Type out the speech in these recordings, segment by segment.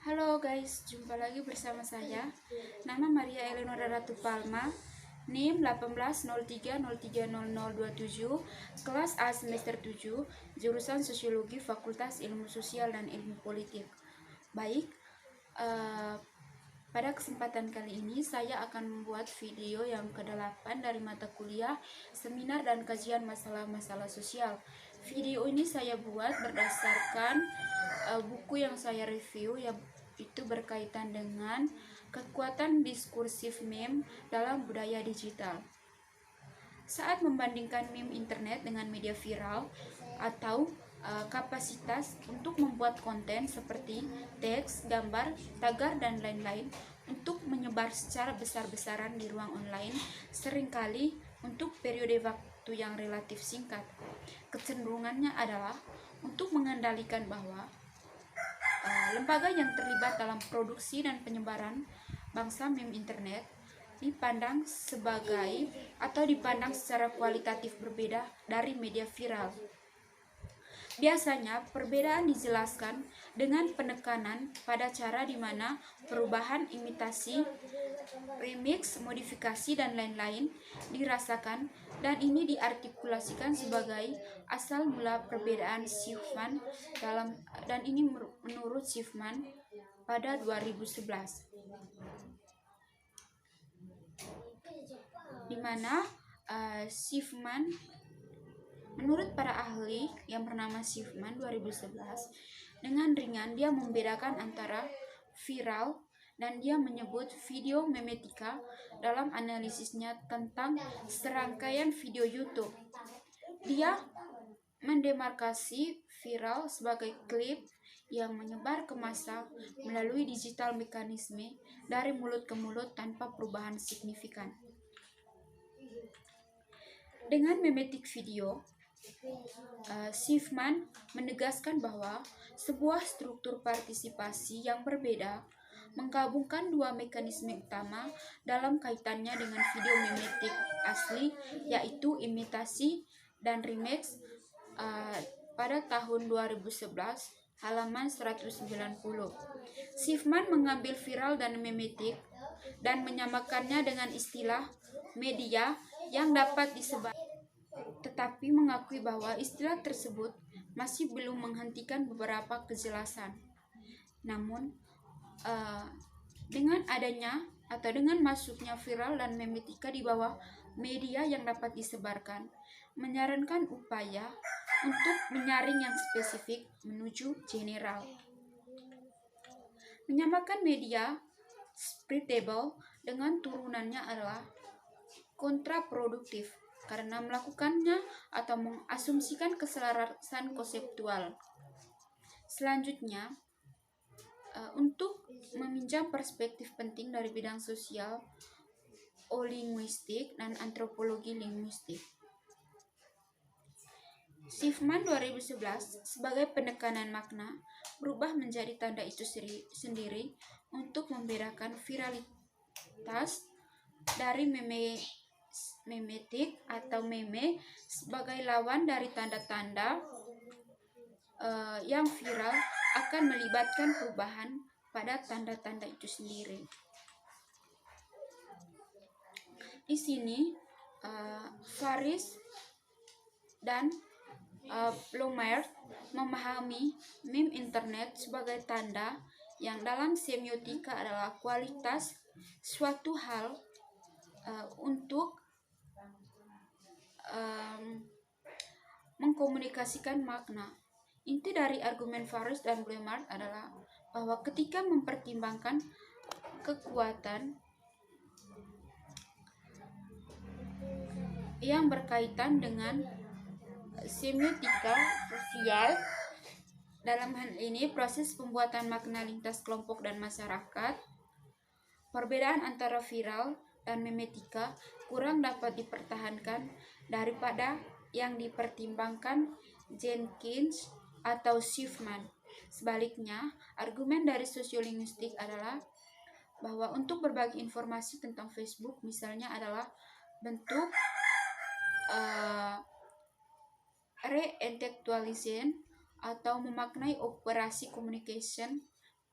Halo guys, jumpa lagi bersama saya. Nama Maria Eleonora Ratu Palma, NIM 1803030027, kelas A semester 7, jurusan Sosiologi Fakultas Ilmu Sosial dan Ilmu Politik. Baik, eh, pada kesempatan kali ini saya akan membuat video yang ke-8 dari mata kuliah Seminar dan Kajian Masalah-Masalah Sosial. Video ini saya buat berdasarkan buku yang saya review, itu berkaitan dengan kekuatan diskursif meme dalam budaya digital. Saat membandingkan meme internet dengan media viral atau kapasitas untuk membuat konten seperti teks, gambar, tagar, dan lain-lain untuk menyebar secara besar-besaran di ruang online, seringkali untuk periode waktu yang relatif singkat. Kecenderungannya adalah untuk mengendalikan bahwa lembaga yang terlibat dalam produksi dan penyebaran bangsa meme internet dipandang sebagai atau dipandang secara kualitatif berbeda dari media viral. Biasanya perbedaan dijelaskan dengan penekanan pada cara di mana perubahan, imitasi, remix, modifikasi, dan lain-lain dirasakan, dan ini diartikulasikan sebagai asal mula perbedaan Schiffman dan ini menurut Schiffman pada 2011, di mana Schiffman, menurut para ahli yang bernama Schiffman 2011, dengan ringan dia membedakan antara viral dan dia menyebut video memetika dalam analisisnya tentang serangkaian video YouTube. Dia mendemarkasi viral sebagai klip yang menyebar ke massa melalui digital mekanisme dari mulut ke mulut tanpa perubahan signifikan. Dengan memetik video, Schiffman menegaskan bahwa sebuah struktur partisipasi yang berbeda menggabungkan dua mekanisme utama dalam kaitannya dengan video memetik asli, yaitu imitasi dan remix. Pada tahun 2011, halaman 190, Schiffman mengambil viral dan memetik dan menyamakannya dengan istilah media yang dapat disebar, tetapi mengakui bahwa istilah tersebut masih belum menghentikan beberapa kejelasan. Namun, dengan adanya atau dengan masuknya viral dan memetika di bawah media yang dapat disebarkan, menyarankan upaya untuk menyaring yang spesifik menuju general. Menyamakan media spreadable dengan turunannya adalah kontraproduktif karena melakukannya atau mengasumsikan keselarasan konseptual. Selanjutnya, untuk meminjam perspektif penting dari bidang sosial, linguistik, dan antropologi linguistik, Schiffman 2011 sebagai penekanan makna berubah menjadi tanda itu sendiri untuk membedakan viralitas dari memetik atau meme sebagai lawan dari tanda-tanda yang viral akan melibatkan perubahan pada tanda-tanda itu sendiri. Di sini Faris dan Blomer memahami meme internet sebagai tanda yang dalam semiotika adalah kualitas suatu hal untuk mengkomunikasikan makna. Inti dari argumen Faris dan Blomer adalah bahwa ketika mempertimbangkan kekuatan yang berkaitan dengan semiotika sosial, dalam hal ini proses pembuatan makna lintas kelompok dan masyarakat, perbedaan antara viral dan memetika kurang dapat dipertahankan daripada yang dipertimbangkan Jenkins atau Schiffman. Sebaliknya, argumen dari sosiolinguistik adalah bahwa untuk berbagi informasi tentang Facebook misalnya adalah bentuk re-intellectualization atau memaknai operasi communication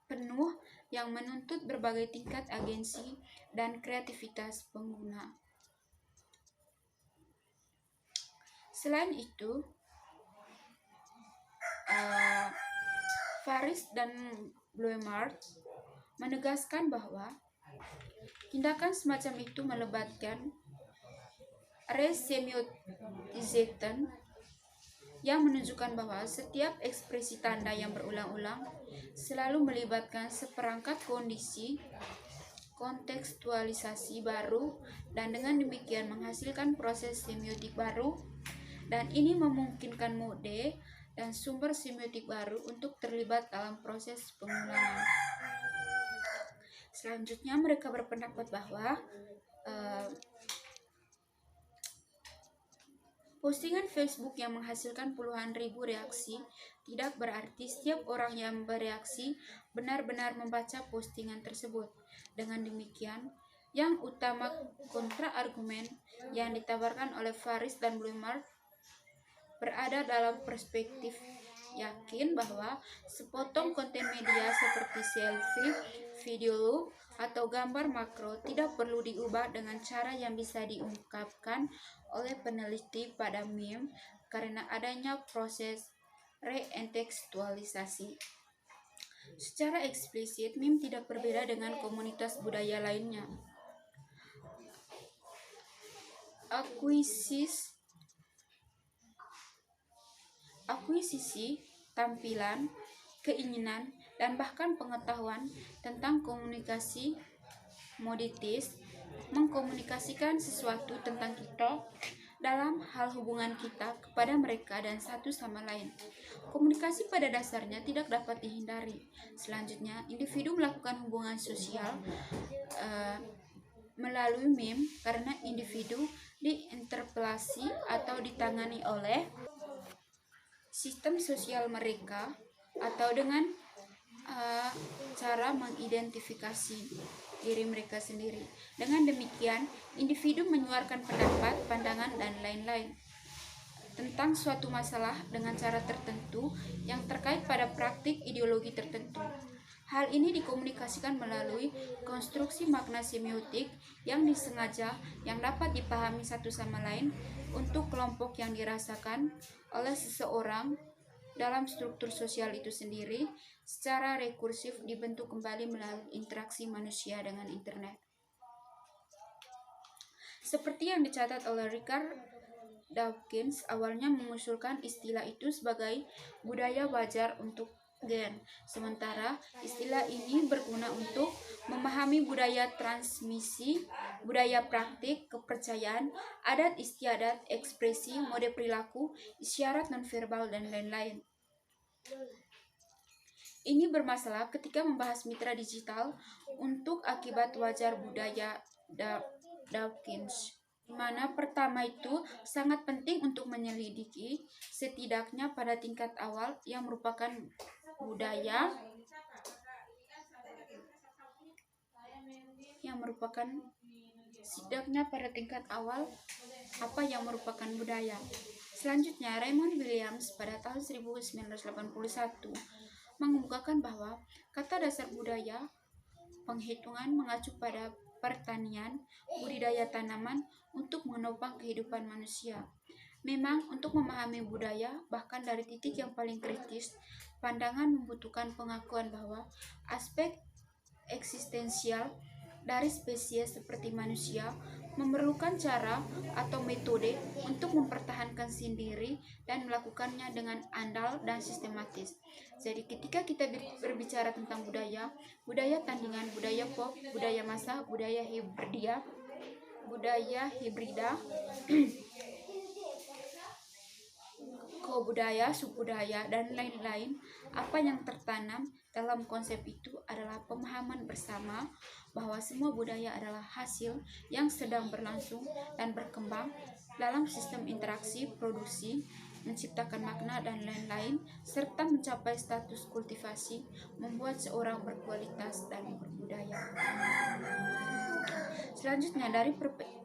penuh yang menuntut berbagai tingkat agensi dan kreativitas pengguna. Selain itu, Faris dan Bloemart menegaskan bahwa tindakan semacam itu melibatkan resemiotizetan yang menunjukkan bahwa setiap ekspresi tanda yang berulang-ulang selalu melibatkan seperangkat kondisi kontekstualisasi baru dan dengan demikian menghasilkan proses semiotik baru, dan ini memungkinkan mode dan sumber semiotik baru untuk terlibat dalam proses pengulangan. Selanjutnya mereka berpendapat bahwa postingan Facebook yang menghasilkan puluhan ribu reaksi tidak berarti setiap orang yang bereaksi benar-benar membaca postingan tersebut. Dengan demikian, yang utama kontra-argumen yang ditawarkan oleh Faris dan Bloemart berada dalam perspektif yakin bahwa sepotong konten media seperti selfie, video, atau gambar makro tidak perlu diubah dengan cara yang bisa diungkapkan oleh peneliti pada meme karena adanya proses reintekstualisasi. Secara eksplisit, meme tidak berbeda dengan komunitas budaya lainnya. Akuisisi, tampilan, keinginan, dan bahkan pengetahuan tentang komunikasi moditis mengkomunikasikan sesuatu tentang kita dalam hal hubungan kita kepada mereka dan satu sama lain. Komunikasi pada dasarnya tidak dapat dihindari. Selanjutnya, individu melakukan hubungan sosial melalui meme karena individu diinterpelasi atau ditangani oleh sistem sosial mereka atau dengan cara mengidentifikasi diri mereka sendiri. Dengan demikian, individu menyuarakan pendapat, pandangan, dan lain-lain tentang suatu masalah dengan cara tertentu yang terkait pada praktik ideologi tertentu. Hal ini dikomunikasikan melalui konstruksi makna semiotik yang disengaja yang dapat dipahami satu sama lain untuk kelompok yang dirasakan oleh seseorang dalam struktur sosial itu sendiri secara rekursif dibentuk kembali melalui interaksi manusia dengan internet. Seperti yang dicatat oleh Richard Dawkins, awalnya mengusulkan istilah itu sebagai budaya wajar untuk gen, sementara istilah ini berguna untuk memahami budaya transmisi, budaya praktik, kepercayaan, adat istiadat, ekspresi, mode perilaku, isyarat nonverbal, dan lain-lain. Ini bermasalah ketika membahas mitra digital untuk akibat wajar budaya Dawkins, di mana pertama itu sangat penting untuk menyelidiki setidaknya pada tingkat awal yang merupakan budaya apa yang merupakan budaya. Selanjutnya, Raymond Williams pada tahun 1981 mengemukakan bahwa kata dasar budaya penghitungan mengacu pada pertanian, budidaya tanaman untuk menopang kehidupan manusia. Memang, untuk memahami budaya, bahkan dari titik yang paling kritis, pandangan membutuhkan pengakuan bahwa aspek eksistensial dari spesies seperti manusia memerlukan cara atau metode untuk mempertahankan sendiri dan melakukannya dengan andal dan sistematis. Jadi ketika kita berbicara tentang budaya tandingan, budaya pop, budaya massa, budaya hibrida, budaya, subudaya, dan lain-lain, apa yang tertanam dalam konsep itu adalah pemahaman bersama bahwa semua budaya adalah hasil yang sedang berlangsung dan berkembang dalam sistem interaksi, produksi, menciptakan makna, dan lain-lain, serta mencapai status kultivasi, membuat seorang berkualitas dan berbudaya. Selanjutnya, dari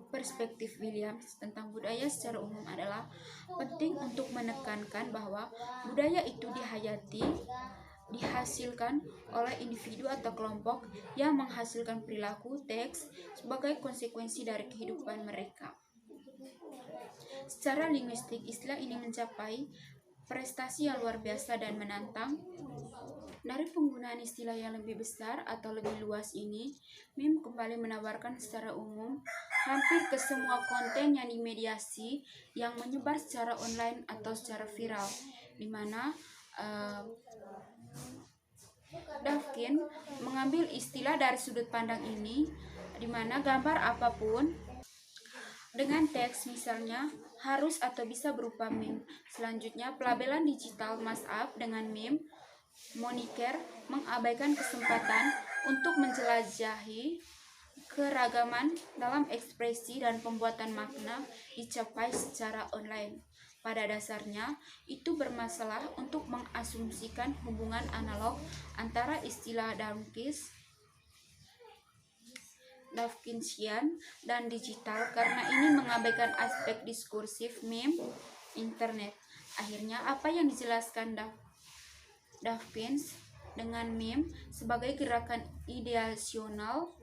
perspektif Williams tentang budaya secara umum adalah penting untuk menekankan bahwa budaya itu dihayati dihasilkan oleh individu atau kelompok yang menghasilkan perilaku teks sebagai konsekuensi dari kehidupan mereka. Secara linguistik, istilah ini mencapai prestasi yang luar biasa dan menantang. Dari penggunaan istilah yang lebih besar atau lebih luas ini, meme kembali menawarkan secara umum hampir ke semua konten yang dimediasi yang menyebar secara online atau secara viral, di mana Dawkins mengambil istilah dari sudut pandang ini, di mana gambar apapun dengan teks misalnya harus atau bisa berupa meme. Selanjutnya, pelabelan digital mashup dengan meme moniker mengabaikan kesempatan untuk menjelajahi keragaman dalam ekspresi dan pembuatan makna dicapai secara online. Pada dasarnya, itu bermasalah untuk mengasumsikan hubungan analog antara istilah Dawkinsian dan digital karena ini mengabaikan aspek diskursif meme internet. Akhirnya, apa yang dijelaskan Dawkins dengan meme sebagai gerakan ideasional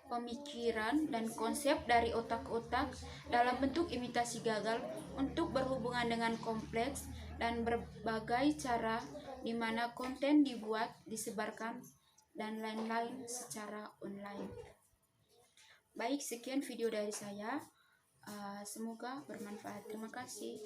pemikiran dan konsep dari otak ke otak dalam bentuk imitasi gagal untuk berhubungan dengan kompleks dan berbagai cara di mana konten dibuat, disebarkan, dan lain-lain secara online. Baik, sekian video dari saya. Semoga bermanfaat. Terima kasih.